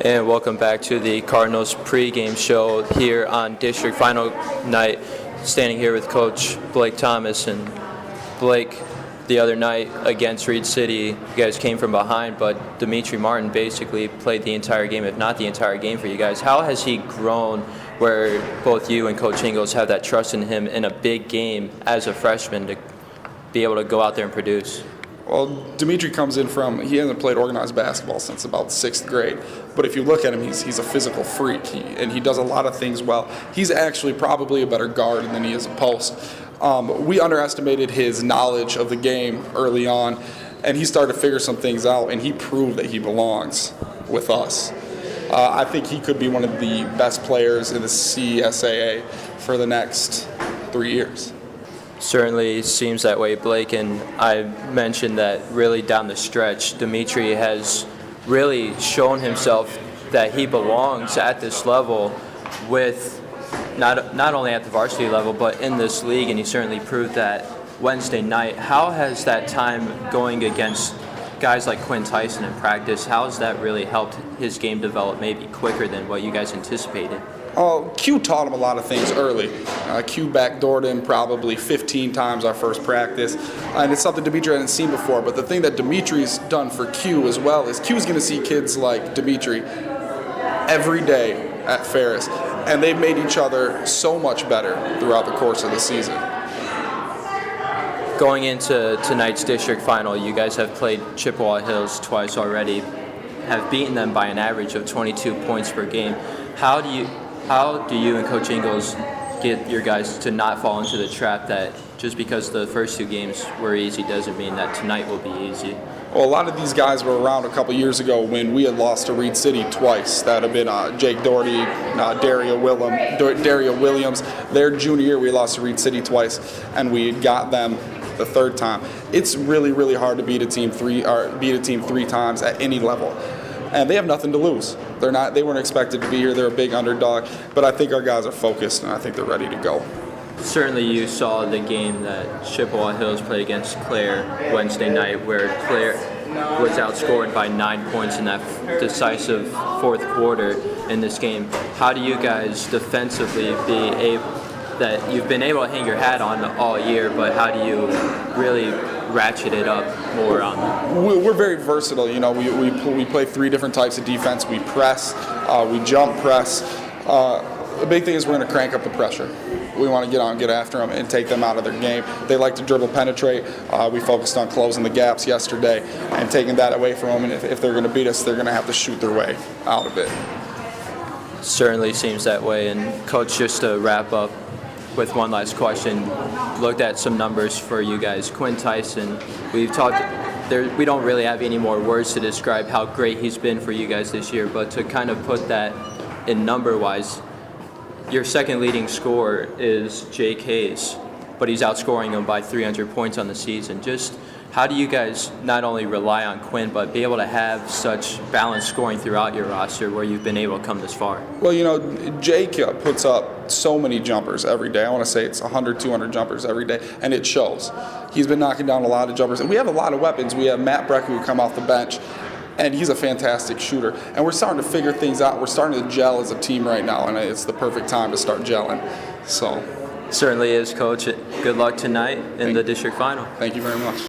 And welcome back to the Cardinals pregame show here on district final night. Standing here with Coach Blake Thomas. And Blake, the other night against Reed City, you guys came from behind, but Dimitri Martin basically played the entire game, if not the entire game for you guys. How has he grown where both you and Coach Ingles have that trust in him in a big game as a freshman to be able to go out there and produce? Well, Dimitri comes in he hasn't played organized basketball since about 6th grade. But if you look at him, he's a physical freak, and he does a lot of things well. He's actually probably a better guard than he is a post. We underestimated his knowledge of the game early on, and he started to figure some things out, and he proved that he belongs with us. I think he could be one of the best players in the CSAA for the next 3 years. Certainly seems that way, Blake, and I mentioned that really down the stretch, Dimitri has really shown himself that he belongs at this level with not only at the varsity level, but in this league, and he certainly proved that Wednesday night. How has that time going against guys like Quinn Tyson in practice, how has that really helped his game develop maybe quicker than what you guys anticipated? Q taught him a lot of things early. Q backdoored him probably 15 times our first practice, and it's something Dimitri hadn't seen before. But the thing that Dimitri's done for Q as well is Q's going to see kids like Dimitri every day at Ferris, and they've made each other so much better throughout the course of the season. Going into tonight's district final, you guys have played Chippewa Hills twice already, have beaten them by an average of 22 points per game. How do you and Coach Ingles get your guys to not fall into the trap that just because the first two games were easy doesn't mean that tonight will be easy? Well, a lot of these guys were around a couple years ago when we had lost to Reed City twice. That would have been Jake Doherty, Daria Williams. Their junior year, we lost to Reed City twice, and we got them the third time. It's really, really hard to beat a team three times at any level. And they have nothing to lose. They weren't expected to be here. They're a big underdog, but I think our guys are focused, and I think they're ready to go. Certainly you saw the game that Chippewa Hills played against Clare Wednesday night, where Clare was outscored by 9 points in that decisive fourth quarter in this game. How do you guys defensively that you've been able to hang your hat on all year, but how do you really ratchet it up more on them? We're very versatile. You know, we play 3 different types of defense. We press, we jump press. The big thing is we're going to crank up the pressure. We want to get out and get after them and take them out of their game. They like to dribble penetrate. We focused on closing the gaps yesterday and taking that away from them. And if they're going to beat us, they're going to have to shoot their way out of it. Certainly seems that way. And Coach, just to wrap up with one last question, looked at some numbers for you guys. Quinn Tyson, we don't really have any more words to describe how great he's been for you guys this year, but to kind of put that in number-wise, your second leading scorer is Jake Hayes, but he's outscoring him by 300 points on the season. Just how do you guys not only rely on Quinn, but be able to have such balanced scoring throughout your roster where you've been able to come this far? Well, you know, Jake puts up so many jumpers every day. I want to say it's 100, 200 jumpers every day, and it shows. He's been knocking down a lot of jumpers, and we have a lot of weapons. We have Matt Breck, who come off the bench, and he's a fantastic shooter. And we're starting to figure things out. We're starting to gel as a team right now, and it's the perfect time to start gelling. So, certainly is, Coach. Good luck tonight in the district final. Thank you very much.